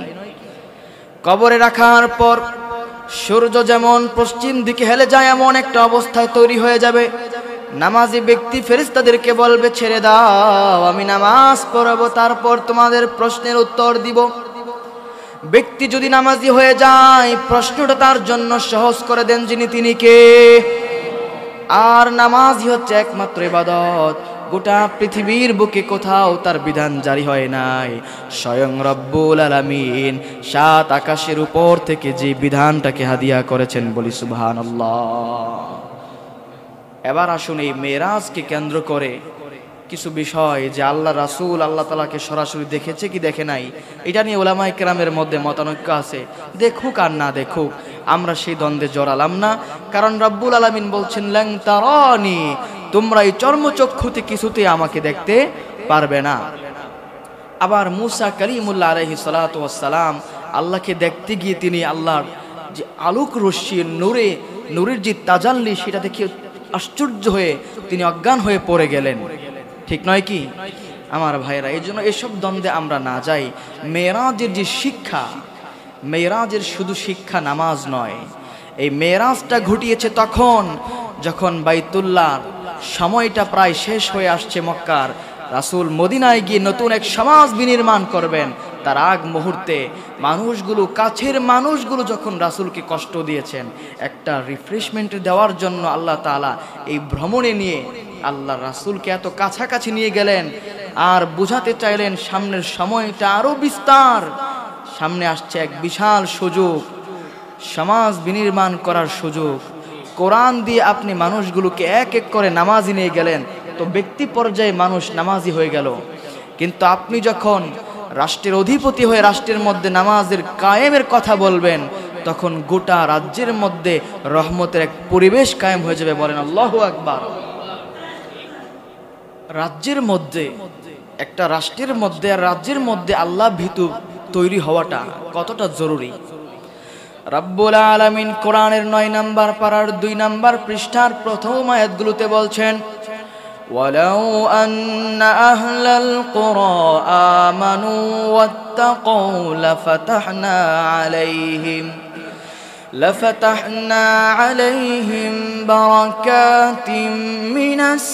Speaker 1: কবরে রাখার পর সূর্য যেমন পশ্চিম দিকে হেলে যায় এমন একটা অবস্থায় তৈরি হয়ে যাবে। নামাজি ব্যক্তি ফেরেশতাদেরকে বলবে, ছেড়ে দাও, আমি নামাজ পড়ব, তারপর তোমাদের প্রশ্নের উত্তর দিব। ব্যক্তি যদি নামাজি হয়ে যায়, প্রশ্নটা তার জন্য সহজ করে দেন যিনি, তিনি কে? আর নামাজই হচ্ছে একমাত্র ইবাদত, গোটা পৃথিবীর বুকে কোথাও তার বিধান জারি হয় নাই। স্বয়ং রব্বুল আলামিন 7 আকাশের উপর থেকে যে বিধানটাকে হাদিয়া করেছেন, বলি সুবহানাল্লাহ। এবার আসুন এই মেরাজকে কেন্দ্র করে কিছু বিষয়, যে আল্লাহ রাসূল আল্লাহ তাআলাকে সরাসরি দেখেছে কি দেখে নাই, এটা নিয়ে উলামায়ে কেরামের মধ্যে মতানৈক্য আছে। দেখুক আর না দেখুক, আমরা সেই দ্বন্দ্বে জড়ালাম না, কারণ রব্বুল আলামিন বলছেন লান তারানি, তোমরা এই চর্মচক্ষুতে কিছুতে আমাকে দেখতে পারবে না। আবার মূসা কালিমুল্লাহ আলাইহিস সালাতু ওয়াস সালাম আল্লাহকে দেখতে গিয়ে তিনি আল্লাহর যে আলোক রশ্মি, নূরের যে তাজাল্লি, সেটা দেখে আশ্চর্য হয়ে তিনি অজ্ঞান হয়ে পড়ে গেলেন, ঠিক নয় কি আমার ভাইরা? এই জন্য এসব দ্বন্দ্বে আমরা না যাই। মেরাজের যে শিক্ষা, মেরাজের শুধু শিক্ষা নামাজ নয়, এই মেরাজটা ঘটিয়েছে তখন যখন বাইতুল্লাহ সময়টা প্রায় শেষ হয়ে আসছে মক্কার, রাসূল মদিনায় গিয়ে নতুন এক সমাজ বিনির্মাণ করবেন। তার আগ মুহূর্তে মানুষগুলো, কাছের মানুষগুলো যখন রাসূলকে কষ্ট দিয়েছেন, একটা রিফ্রেশমেন্ট দেওয়ার জন্য আল্লাহ তাআলা এই ভ্রমণে নিয়ে আল্লাহ রাসূলকে এত কাছাকাছি নিয়ে গেলেন, আর বুঝাতে চাইলেন সামনের সময়টা আরো বিস্তার, সামনে আসছে এক বিশাল সুযোগ, সমাজ বিনির্মাণ করার সুযোগ। কোরআন দিয়ে আপনি মানুষগুলোকে এক এক করে নামাজি নিয়ে গেলেন, তো ব্যক্তি পর্যায়ে মানুষ নামাজি হয়ে গেল। কিন্তু আপনি যখন রাষ্ট্রের অধিপতি হয়ে রাষ্ট্রের মধ্যে নামাজের কায়েমের কথা বলবেন, তখন গোটা রাজ্যের মধ্যে রহমতের এক পরিবেশ কায়েম হয়ে যাবে। বলেন আল্লাহু আকবার। রাজ্যের মধ্যে, একটা রাষ্ট্রের মধ্যে আর রাজ্যের মধ্যে আল্লাহ ভীতু তৈরি হওয়াটা কতটা জরুরি। রব্বুল আলামিন কোরআনের 9 নম্বর পারার 2 নম্বর পৃষ্ঠার প্রথম আয়াতগুলোতে বলছেন, ওয়ালাউ আন্না আহলাল কুরা আমানু ওয়াত্তাকাউ লাফাতাহনা আলাইহিম বারাকাতিম মিনাস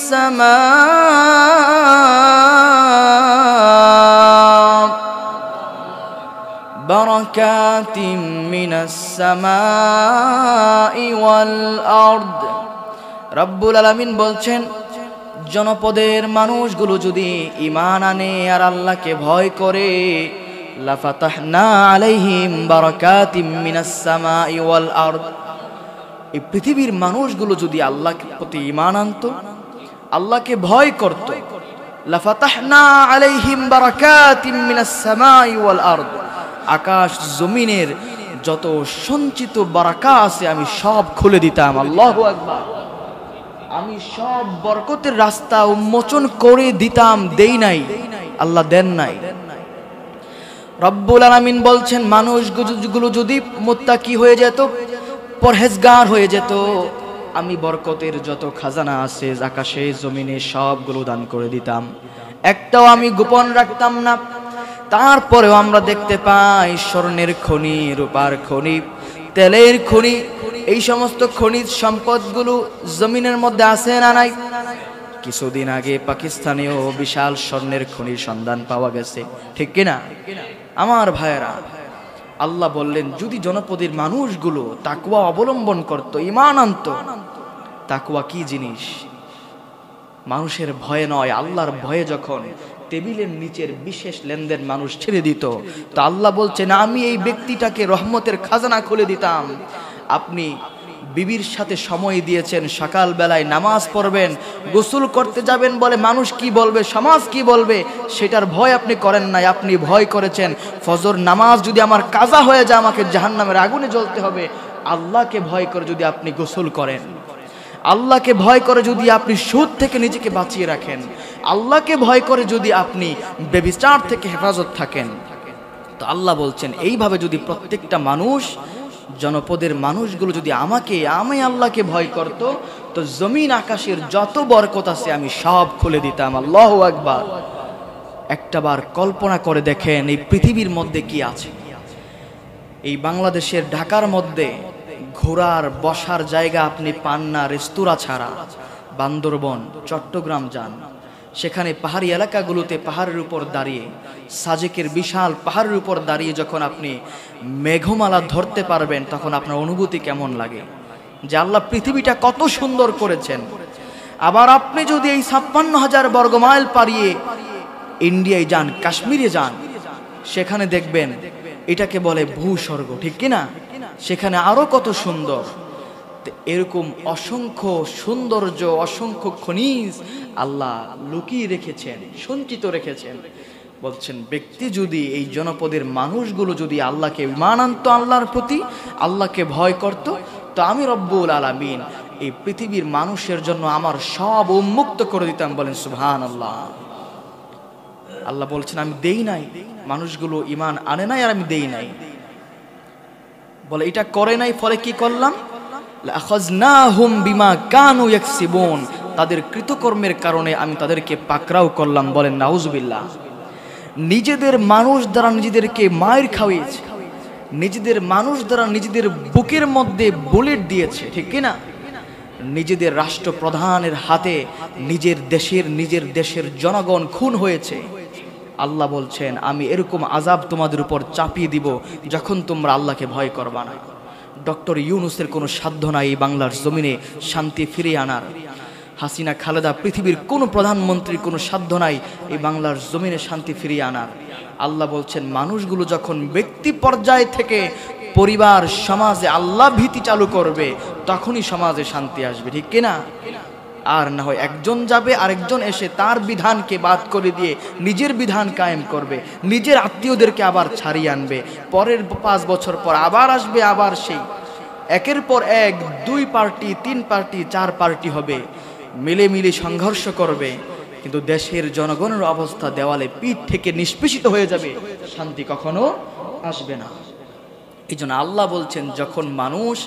Speaker 1: সামাই ওয়াল আরদ। রব্বুল আলামিন বলছেন, জনপদের মানুষগুলো যদি ঈমান আনে আর আল্লাহকে ভয় করে, লাফাতাহনা আলাইহিম বারাকাতিম মিনাস সামাই ওয়াল আরদ, এই পৃথিবীর মানুষগুলো যদি আল্লাহর প্রতি ঈমান আনতো, আল্লাহকে ভয় করত, লাফাতাহনা আলাইহিম বারাকাতিম মিনাস সামাই ওয়াল আরদ, আকাশ জমিনের যত সঞ্চিত বারাকা আছে আমি সব খুলে দিতাম। আল্লাহু আকবার। আমি সব বরকতের রাস্তা উন্মোচন করে দিতাম। দেই নাই, আল্লাহ দেন নাই। রব্বুল আলামিন বলছেন, মানুষগুলো যদি মুত্তাকি হয়ে যেত, পরহেজগার হয়ে যেত, আমি বরকতের যত খাজানা আছে আকাশে জমিনে সবগুলো দান করে দিতাম, একটাও আমি গোপন রাখতাম না। তারপরেও আমরা দেখতে পাই স্বর্ণের খনি, রূপার খনি, তেলের খনি, এই সমস্ত খনিজ সম্পদগুলো জমিনের মধ্যে আছে না নাই? কিছুদিন আগে পাকিস্তানেও বিশাল স্বর্ণের খনির সন্ধান পাওয়া গেছে, ঠিক কিনা? আমার ভাইয়েরা, আল্লাহ বললেন, যদি জনপদের মানুষগুলো তাকওয়া অবলম্বন করত, ঈমান আনত। তাকওয়া কি জিনিস? মানুষের ভয়ে নয়, আল্লাহর ভয়ে যখন টেবিলের নিচের বিশেষ লেনদেন মানুষ ছেড়ে দিত, তো আল্লাহ বলছেন, আমি এই ব্যক্তিটাকে রহমতের খাজানা খুলে দিতাম। আপনি বিবির সাথে সময় দিয়েছেন, সকাল বেলায় নামাজ পড়বেন, গোসল করতে যাবেন, বলে মানুষ কি বলবে, সমাজ কি বলবে, সেটার ভয় আপনি করেন নাই। আপনি ভয় করেছেন, ফজর নামাজ যদি আমার কাজা হয়ে যায়, আমাকে জাহান্নামের আগুনে জ্বলতে হবে, আল্লাহকে ভয় করে যদি আপনি গোসল করেন, আল্লাহকে ভয় করে যদি আপনি সুদ থেকে নিজেকে বাঁচিয়ে রাখেন, আল্লাহকে ভয় করে যদি আপনি ব্যভিচার থেকে হেফাজত থাকেন, তো আল্লাহ বলছেন, এইভাবে যদি প্রত্যেকটা মানুষ, জনপদের মানুষগুলো যদি আমি আল্লাহকে ভয় করত, তো জমিন আকাশের যত বরকত আছে আমি সব খুলে দিতাম। আল্লাহু আকবার। একটাবার কল্পনা করে দেখেন, এই পৃথিবীর মধ্যে কি আছে। এই বাংলাদেশের ঢাকার মধ্যে ঘোরার বসার জায়গা আপনি পান না রেস্তোরাঁ ছাড়া। বান্দরবন, চট্টগ্রাম যান, সেখানে পাহাড়ি এলাকাগুলোতে পাহাড়ের উপর দাঁড়িয়ে, সাজেকের বিশাল পাহাড়ের উপর দাঁড়িয়ে যখন আপনি মেঘমালা ধরতে পারবেন, তখন আপনার অনুভূতি কেমন লাগে যে আল্লাহ পৃথিবীটা কত সুন্দর করেছেন। আবার আপনি যদি এই 56,000 বর্গমাইল পাড়িয়ে ইন্ডিয়ায় যান, কাশ্মীরে যান, সেখানে দেখবেন এটাকে বলে ভূস্বর্গ, ঠিক কিনা? সেখানে আরো কত সুন্দর। এরকম অসংখ্য সৌন্দর্য, অসংখ্য খনিজ আল্লাহ লুকিয়ে রেখেছেন, সঞ্চিত রেখেছেন। বলছেন, ব্যক্তি যদি, এই জনপদের মানুষগুলো যদি আল্লাহকে ঈমান আনতো, আল্লাহর প্রতি আল্লাহকে ভয় করত, তো আমি রব্বুল আলামিন এই পৃথিবীর মানুষের জন্য আমার সব উন্মুক্ত করে দিতাম। বলেন সুবহানাল্লাহ। আল্লাহ বলছেন, আমি দেই নাই, মানুষগুলো ঈমান আনে নাই আর আমি দেই নাই। বলে এটা করে নাই, ফলে কি করলাম? লাখাযনাহুম বিমা কানু ইয়াকসিবুন, তাদের কৃতকর্মের কারণে আমি তাদেরকে পাকড়াও করলাম। বলেন নাউজুবিল্লাহ। নিজেদের মানুষ দ্বারা নিজেদেরকে মায়ের খাওয়িয়েছে, নিজেদের মানুষ দ্বারা নিজেদের বুকের মধ্যে বুলেট দিয়েছে, ঠিক কিনা? নিজেদের রাষ্ট্রপ্রধানের হাতে নিজের দেশের জনগণ খুন হয়েছে। আল্লাহ বলছেন, আমি এরকম আযাব তোমাদের উপর চাপিয়ে দিব যখন তোমরা আল্লাহকে ভয় করবা না। ডক্টর ইউনূসের কোনো সাধ্য নাই এই বাংলার জমিনে শান্তি ফিরিয়ে আনার। হাসিনা খালেদা, পৃথিবীর কোনো প্রধানমন্ত্রীর কোনো সাধ্য নাই এই বাংলার জমিনে শান্তি ফিরিয়ে আনার। আল্লাহ বলছেন, মানুষগুলো যখন ব্যক্তি পর্যায় থেকে পরিবার, সমাজে আল্লাহ ভীতি চালু করবে, তখনই সমাজে শান্তি আসবে, ঠিক কিনা? আর না হয় একজন যাবে আরেকজন এসে তার বিধানকে বাদ করে দিয়ে নিজের বিধান কায়েম করবে, নিজের আত্মীয়দেরকে আবার ছাড়িয়ে আনবে, পরের 5 বছর পর আবার আসবে, আবার সেই একের পর এক 2 পার্টি 3 পার্টি 4 পার্টি হবে, মিলে মিলে সংঘর্ষ করবে, কিন্তু দেশের জনগণের অবস্থা দেওয়ালে পিঠ থেকে নিষ্পেষিত হয়ে যাবে, শান্তি কখনো আসবে না। এই জন্য আল্লাহ বলছেন, যখন মানুষ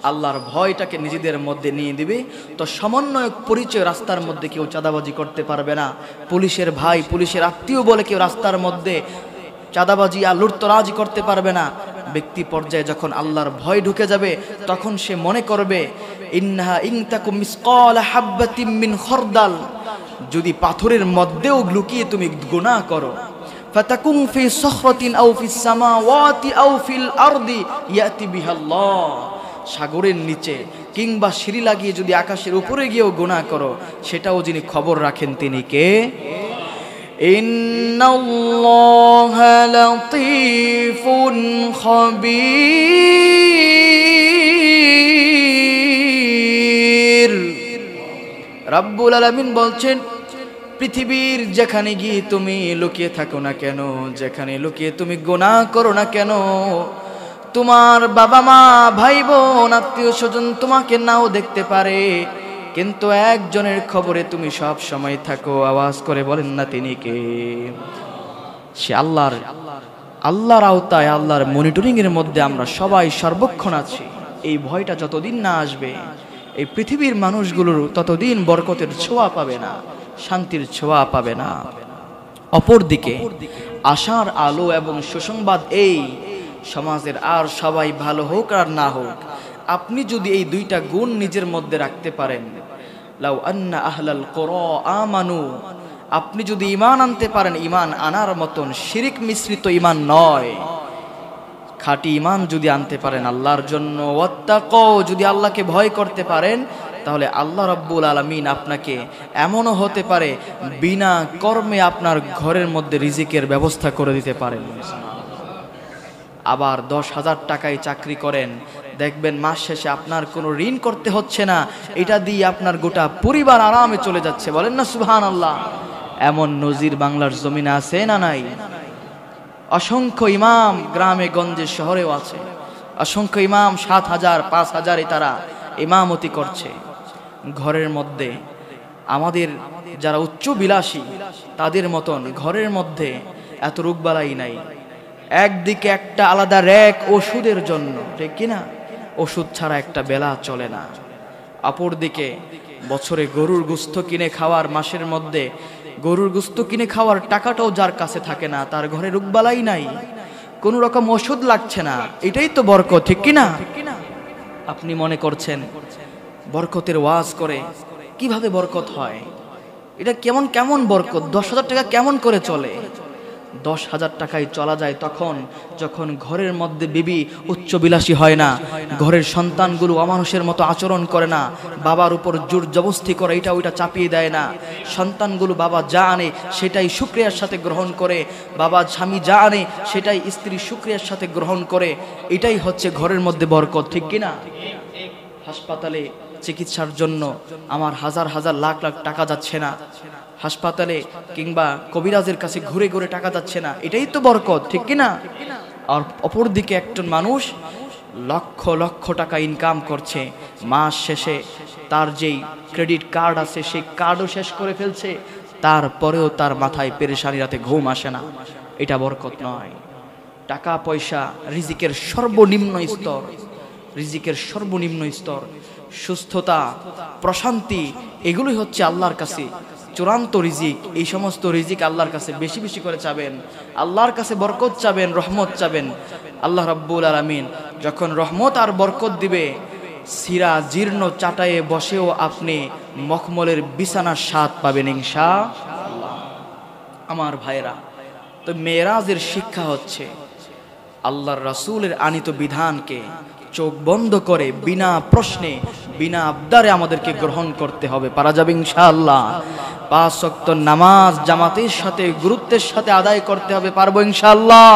Speaker 1: আল্লাহর ভয়টাকে নিজেদের মধ্যে নিয়ে দিবে, তো সমন্বয়ক পরিচয় রাস্তার মধ্যে কেউ চাঁদাবাজি করতে পারবে না, পুলিশের ভাই পুলিশের আত্মীয় বলে কেউ রাস্তার মধ্যে চাঁদাবাজি আর লুটতরাজি করতে পারবে না। ব্যক্তি পর্যায়ে যখন আল্লাহর ভয় ঢুকে যাবে, তখন সে মনে করবে ইন্নাহা ইনতাকুম মিসকালা হাববাতিম মিন খরদাল, যদি পাথরের মধ্যেও লুকিয়ে তুমি গুনাহ করো, ফাতাকুম ফি সখরাতিন আও ফিস সামাওয়াতি আও ফিল আরদি ইয়াতি বিহাল্লাহ, সাগরের নিচে কিংবা সিঁড়ি লাগিয়ে যদি আকাশের উপরে গিয়েও গুনাহ করো, সেটাও যিনি খবর রাখেন তিনি কে? ইন্নাল্লাহা লাতীফুন খাবীর। রাব্বুল আলামিন বলছেন, পৃথিবীর যেখানে গিয়ে তুমি লুকিয়ে থাকো না কেন, যেখানে লুকিয়ে তুমি গুনাহ করো না কেন, তোমার বাবা মা ভাই বোন আত্মীয় স্বজন তোমাকে নাও দেখতে পারে, কিন্তু একজনের খবরে তুমি সব সময় থাকো। আওয়াজ করে বলেন না তিনি কে? সে আল্লাহর আওতায়, আল্লাহর মনিটরিং এর মধ্যে আমরা সবাই সর্বক্ষণ আছি। এই ভয়টা যতদিন না আসবে, এই পৃথিবীর মানুষগুলোর ততদিন বরকতের ছোঁয়া পাবে না, শান্তির ছোঁয়া পাবে না। অপরদিকে আশার আলো এবং সুসংবাদ, এই সমাজের আর সবাই ভালো হোক আর না হোক, আপনি যদি এই 2টা গুণ নিজের মধ্যে রাখতে পারেন, লাউ আন্না আহলাল কুরা আমানু, আপনি যদি ঈমান আনতে পারেন, ঈমান আনার মতন শিরিক মিশ্রিত ঈমান নয়, খাঁটি ঈমান যদি আনতে পারেন আল্লাহর জন্য, ওয়াত্তাকাও, যদি আল্লাহকে ভয় করতে পারেন, তাহলে আল্লাহ রাব্বুল আলামিন আপনাকে এমনও হতে পারে বিনা কর্মে আপনার ঘরের মধ্যে রিজিকের ব্যবস্থা করে দিতে পারেন। আবার 10,000 টাকায় চাকরি করেন, দেখবেন মাস শেষে আপনার কোনো ঋণ করতে হচ্ছে না, এটা দিয়ে আপনার গোটা পরিবার আরামে চলে যাচ্ছে। বলেন না সুবহানাল্লাহ? এমন নজির বাংলার জমিনে আছে না নাই? অসংখ্য ইমাম গ্রামে গঞ্জে শহরেও আছে, অসংখ্য ইমাম 7,000 5,000 তারা ইমামতি করছে ঘরের মধ্যে। আমাদের যারা উচ্চ বিলাসী তাদের মতন ঘরের মধ্যে এত রোগবালাই নাই, একদিকে একটা আলাদা র‍্যাক ওষুধের জন্য, ঠিক কিনা? ওষুধ ছাড়া একটা বেলা চলে না। অপরদিকে বছরে গরুর গোশত কিনে খাওয়ার, মাসের মধ্যে গরুর গোশত কিনে খাওয়ার টাকাটাও যার কাছে থাকে না, তার ঘরে রোগবালাই নাই, কোন রকম ওষুধ লাগছে না। এটাই তো বরকত, ঠিক কিনা? আপনি মনে করছেন বরকতের ওয়াজ করে কিভাবে বরকত হয়, এটা কেমন কেমন বরকত, 10,000 টাকা কেমন করে চলে? 10,000 টাকায় চলা যায় তখন যখন ঘরের মধ্যে বিবি উচ্চবিলাসী হয় না, ঘরের সন্তানগুলো অমানুষের মতো আচরণ করে না, বাবার উপর জোর জবরদস্তি করে এটা ওইটা চাপিয়ে দেয় না, সন্তানগুলো বাবা যা আনে সেটাই শুকরিয়ার সাথে গ্রহণ করে, বাবা স্বামী যা আনে সেটাই স্ত্রী শুকরিয়ার সাথে গ্রহণ করে, এটাই হচ্ছে ঘরের মধ্যে বরকত, ঠিক কিনা? হাসপাতালে চিকিৎসার জন্য আমার হাজার হাজার লাখ লাখ টাকা যাচ্ছে না, হাসপাতালে কিংবা কবিরাজের কাছে ঘুরে ঘুরে টাকা যাচ্ছে না, এটাই তো বরকত, ঠিক কিনা? আর অপরদিকে একজন মানুষ লক্ষ লক্ষ টাকা ইনকাম করছে, মাস শেষে তার যেই ক্রেডিট কার্ড আছে সেই কার্ডও শেষ করে ফেলছে, তারপরেও তার মাথায় পেরেশানি, রাতে ঘুম আসে না, এটা বরকত নয়। টাকা পয়সা রিজিকের সর্বনিম্ন স্তর, রিজিকের সর্বনিম্ন স্তর। সুস্থতা, প্রশান্তি, এগুলোই হচ্ছে আল্লাহর কাছে চূড়ান্ত রিজিক। এই সমস্ত রিজিক আল্লাহর কাছে বেশি বেশি করে চাবেন, আল্লাহর কাছে বরকত চাবেন, রহমত চাবেন। আল্লাহ রাব্বুল আলামিন যখন রহমত আর বরকত দিবে, সিরা জীর্ণ চাটায়ে বসেও আপনি মখমলের বিছানার স্বাদ পাবেন ইনশাআল্লাহ। আমার ভাইরা, তো মেরাজের শিক্ষা হচ্ছে আল্লাহর রাসূলের আনিত বিধানকে চোখ বন্ধ করে বিনা প্রশ্নে বিনা আবদারে আমাদেরকে গ্রহণ করতে হবে। পারা যাবে ইনশাআল্লাহ। 5 ওয়াক্ত নামাজ জামাতের সাথে গুরুত্বের সাথে আদায় করতে হবে, পারবো ইনশাআল্লাহ।